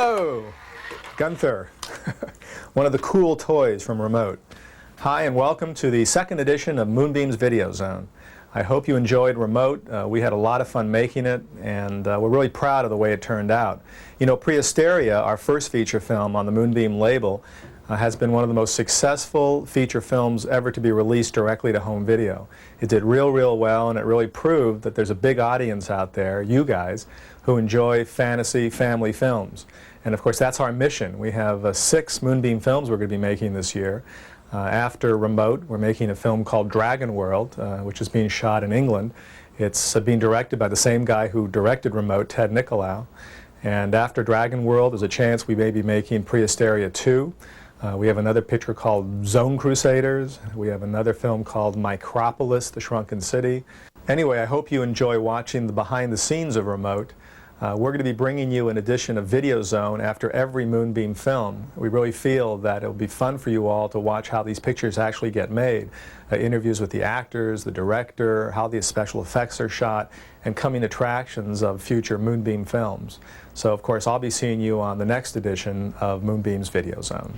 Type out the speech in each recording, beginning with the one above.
Whoa! Gunther, one of the cool toys from Remote. Hi and welcome to the second edition of Moonbeam's Videozone. I hope you enjoyed Remote. We had a lot of fun making it, and we're really proud of the way it turned out. You know, Prehysteria, our first feature film on the Moonbeam label, has been one of the most successful feature films ever to be released directly to home video. It did real well, and it really proved that there's a big audience out there, you guys, who enjoy fantasy family films. And of course, that's our mission. We have 6 Moonbeam films we're going to be making this year. After Remote, we're making a film called Dragon World, which is being shot in England. It's being directed by the same guy who directed Remote, Ted Nicolau. And after Dragon World, there's a chance we may be making Prehysteria 2. We have another picture called Zone Crusaders. We have another film called Micropolis, The Shrunken City. Anyway, I hope you enjoy watching the behind the scenes of Remote. We're going to be bringing you an edition of Videozone after every Moonbeam film. We really feel that it'll be fun for you all to watch how these pictures actually get made. Interviews with the actors, the director, how the special effects are shot, and coming attractions of future Moonbeam films. So, of course, I'll be seeing you on the next edition of Moonbeam's Videozone.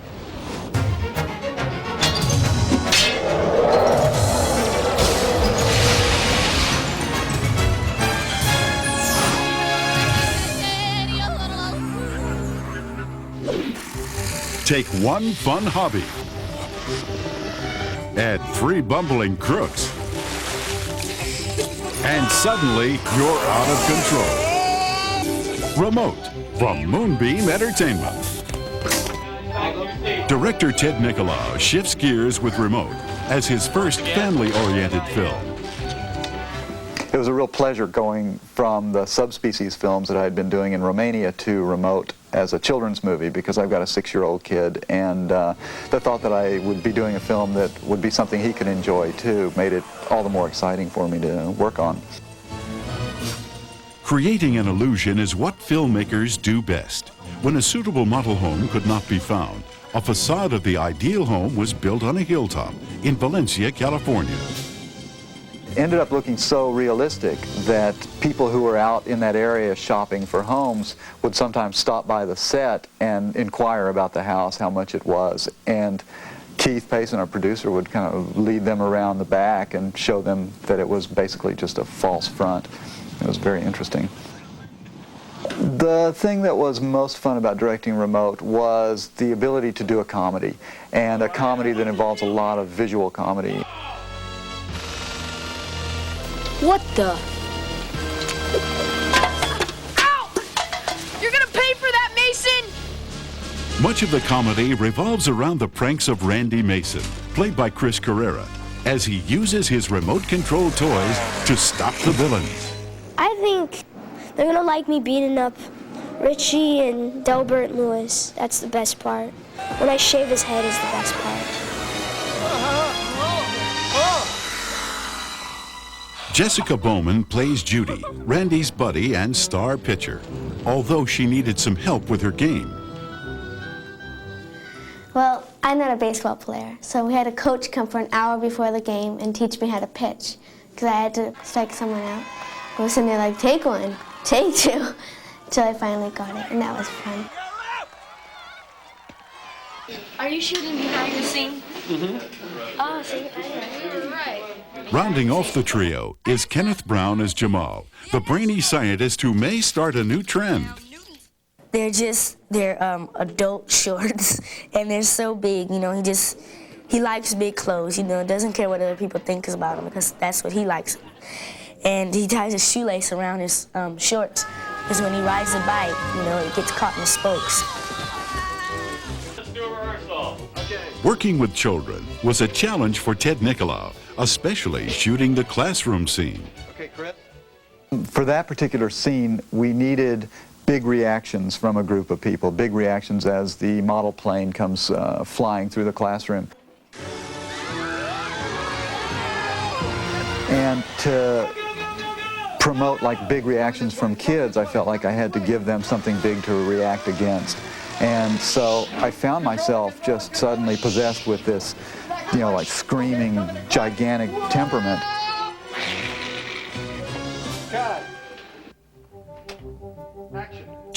Take one fun hobby, add 3 bumbling crooks, and suddenly you're out of control. Remote from Moonbeam Entertainment. Director Ted Nicolau shifts gears with Remote as his first family-oriented film. It was a real pleasure going from the subspecies films that I had been doing in Romania to Remote as a children's movie, because I've got a 6-year-old kid, and the thought that I would be doing a film that would be something he could enjoy too made it all the more exciting for me to work on. Creating an illusion is what filmmakers do best. When a suitable model home could not be found, a facade of the ideal home was built on a hilltop in Valencia, California. Ended up looking so realistic that people who were out in that area shopping for homes would sometimes stop by the set and inquire about the house, how much it was. And Keith Payson, our producer, would kind of lead them around the back and show them that it was basically just a false front. It was very interesting. The thing that was most fun about directing Remote was the ability to do a comedy, and a comedy that involves a lot of visual comedy. What the? Ow! You're gonna pay for that, Mason! Much of the comedy revolves around the pranks of Randy Mason, played by Chris Carrera, as he uses his remote-controlled toys to stop the villains. I think they're gonna like me beating up Richie and Delbert Lewis. That's the best part. When I shave his head is the best part. Jessica Bowman plays Judy, Randy's buddy and star pitcher, although she needed some help with her game. Well, I'm not a baseball player, so we had a coach come for an hour before the game and teach me how to pitch, because I had to strike someone out. I was sitting there like, take 1, take 2, until I finally got it, and that was fun. Are you shooting behind the scene? Oh, see, you're right. Rounding off the trio is Kenneth Brown as Jamal, the brainy scientist who may start a new trend. They're adult shorts, and they're so big, you know, he likes big clothes, you know, doesn't care what other people think about him, because that's what he likes. And he ties his shoelace around his shorts, because when he rides the bike, you know, it gets caught in the spokes. Let's do a rehearsal. Okay. Working with children was a challenge for Ted Nicolau, especially shooting the classroom scene. Okay, Chris. For that particular scene, we needed big reactions from a group of people, big reactions as the model plane comes flying through the classroom. And to promote like big reactions from kids, I felt like I had to give them something big to react against. And so I found myself just suddenly possessed with this, you know, like screaming, gigantic temperament.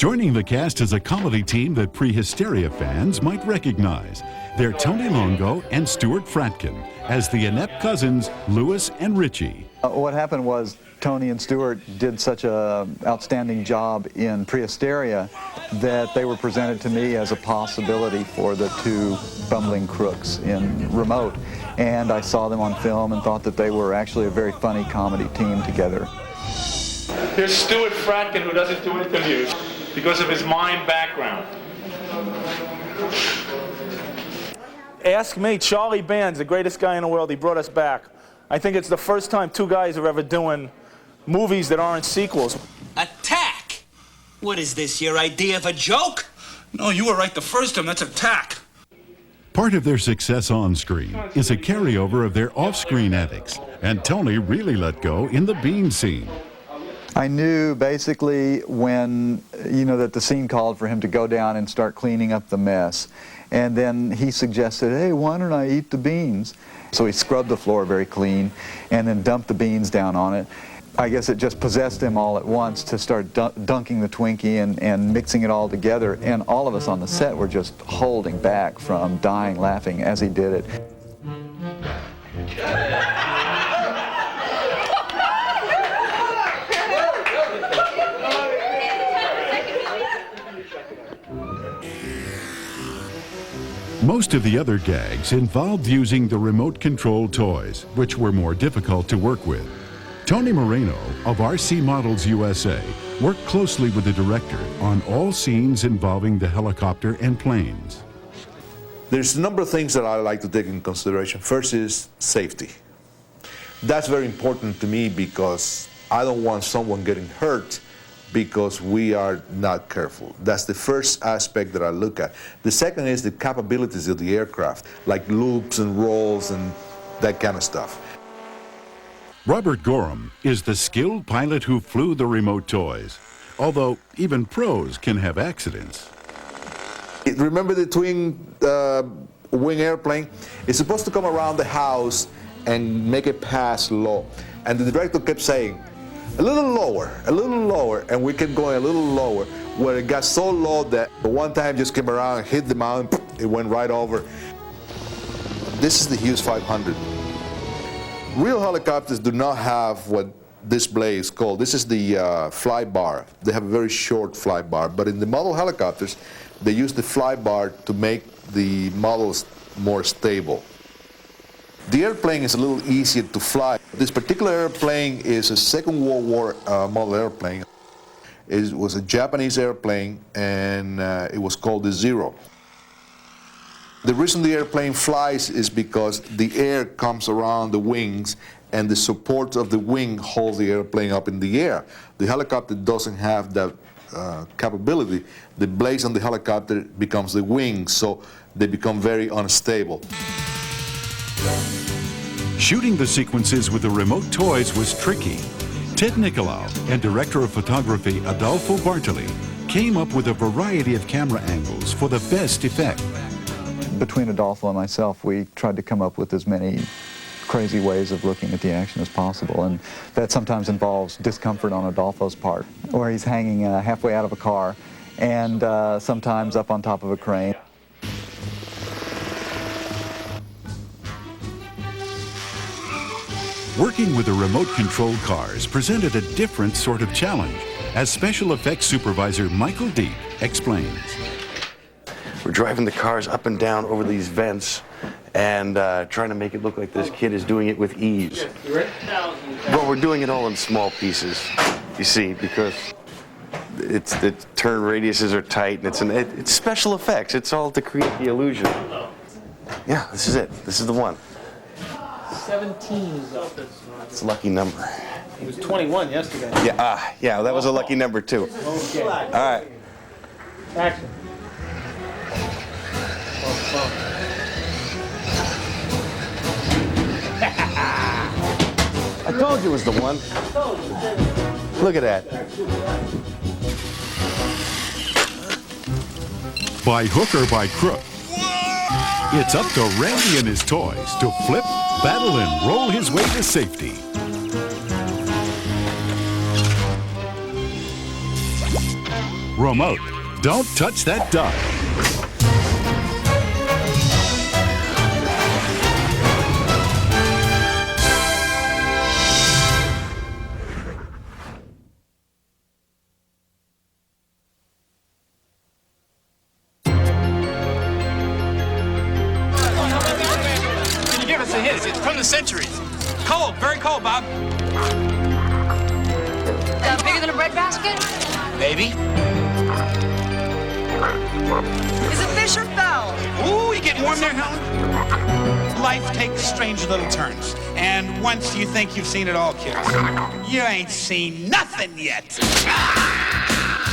Joining the cast is a comedy team that Prehysteria fans might recognize. They're Tony Longo and Stuart Fratkin as the inept cousins Louis and Richie. What happened was Tony and Stuart did such an outstanding job in Prehysteria that they were presented to me as a possibility for the two bumbling crooks in Remote. And I saw them on film and thought that they were actually a very funny comedy team together. Here's Stuart Fratkin, who doesn't do interviews because of his mime background. Ask me, Charlie Band's the greatest guy in the world. He brought us back. I think it's the first time two guys are ever doing movies that aren't sequels. Attack? What is this, your idea of a joke? No, you were right the first time. That's attack. Part of their success on screen is a carryover of their off-screen antics, and Tony really let go in the bean scene. I knew basically when, that the scene called for him to go down and start cleaning up the mess. And then he suggested, hey, why don't I eat the beans? So he scrubbed the floor very clean and then dumped the beans down on it. I guess it just possessed him all at once to start dunking the Twinkie and mixing it all together. And all of us on the set were just holding back from dying laughing as he did it. Most of the other gags involved using the remote-controlled toys, which were more difficult to work with. Tony Moreno of RC Models USA worked closely with the director on all scenes involving the helicopter and planes. There's a number of things that I like to take in consideration. First is safety. That's very important to me because I don't want someone getting hurt because we are not careful. That's the first aspect that I look at. The second is the capabilities of the aircraft, like loops and rolls and that kind of stuff. Robert Gorham is the skilled pilot who flew the remote toys, although even pros can have accidents. Remember the twin wing airplane? It's supposed to come around the house and make it pass low. And the director kept saying, a little lower, and we kept going a little lower, where it got so low that one time just came around and hit the mountain, it went right over. This is the Hughes 500. Real helicopters do not have what this blade is called. This is the fly bar. They have a very short fly bar, but in the model helicopters, they use the fly bar to make the models more stable. The airplane is a little easier to fly. This particular airplane is a Second World War model airplane. It was a Japanese airplane, and it was called the Zero. The reason the airplane flies is because the air comes around the wings, and the support of the wing holds the airplane up in the air. The helicopter doesn't have that capability. The blades on the helicopter becomes the wings, so they become very unstable. Shooting the sequences with the remote toys was tricky. Ted Nicolau and director of photography Adolfo Bartoli came up with a variety of camera angles for the best effect. Between Adolfo and myself, we tried to come up with as many crazy ways of looking at the action as possible, and that sometimes involves discomfort on Adolfo's part, where he's hanging halfway out of a car and sometimes up on top of a crane. Working with the remote-controlled cars presented a different sort of challenge, as special effects supervisor Michael Deep explains. We're driving the cars up and down over these vents and trying to make it look like this kid is doing it with ease. But we're doing it all in small pieces, you see, because the turn radiuses are tight, and it's special effects. It's all to create the illusion. Yeah, this is it. This is the one. 17 is up. It's a lucky number. It was 21 yesterday. Yeah, that was a lucky number too. Okay. All right. Action. I told you it was the one. Look at that. By hook or by crook, it's up to Randy and his toys to flip, battle, and roll his way to safety. Remote, don't touch that duck. Can you give us a hint? It's from the centuries. Cold, very cold, Bob. Bigger than a breadbasket? Maybe. Is it fish or fowl? Ooh, you getting warm there, Helen? Life takes strange little turns. And once you think you've seen it all, kids, you ain't seen nothing yet.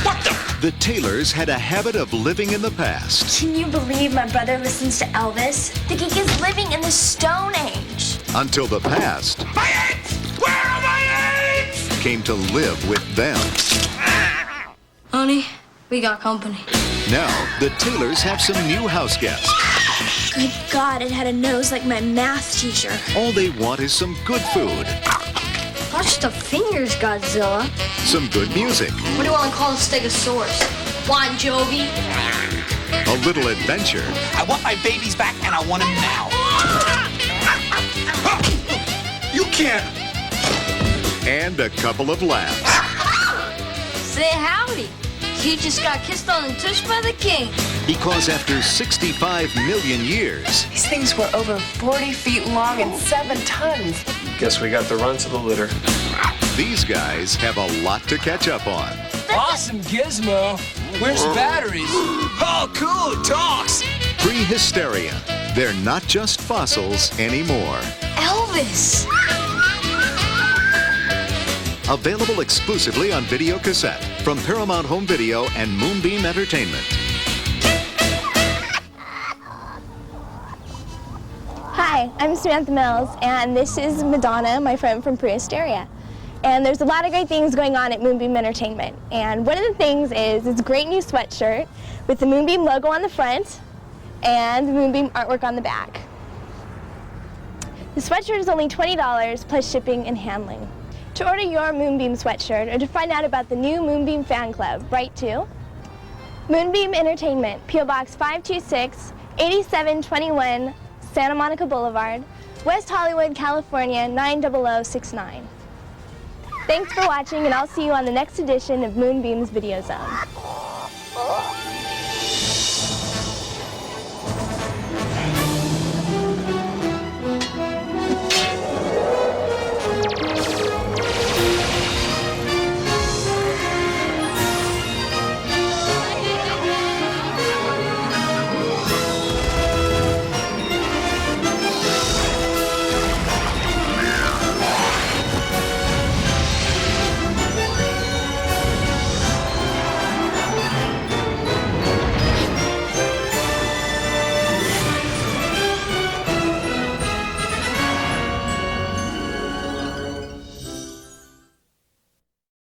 What the? The Taylors had a habit of living in the past Can you believe my brother listens to Elvis? The geek is living in the Stone Age. until the past My eggs! Where are my eggs? came to live with them. Honey, we got company. Now, the Taylors have some new house guests. Good God, it had a nose like my math teacher. All they want is some good food, Watch the fingers, Godzilla. some good music, What do you want to call a stegosaurus? Bon Jovi? a little adventure, I want my babies back, and I want them now. You can't. and a couple of laughs. Say howdy. You just got kissed on the tush by the king. Because after 65 million years, These things were over 40 feet long and 7 tons. Guess we got the runs of the litter. these guys have a lot to catch up on. Awesome gizmo. Where's the batteries? Oh, cool, it talks. Pre-hysteria. They're not just fossils anymore. Elvis. Available exclusively on video cassette from Paramount Home Video and Moonbeam Entertainment. Hi, I'm Samantha Mills, and this is Madonna, my friend from Prehysteria. And there's a lot of great things going on at Moonbeam Entertainment. And one of the things is it's a great new sweatshirt with the Moonbeam logo on the front and the Moonbeam artwork on the back. The sweatshirt is only $20 plus shipping and handling. To order your Moonbeam sweatshirt or to find out about the new Moonbeam fan club, write to Moonbeam Entertainment, P.O. Box 526, 8721 Santa Monica Boulevard, West Hollywood, California 90069. Thanks for watching, and I'll see you on the next edition of Moonbeam's Videozone.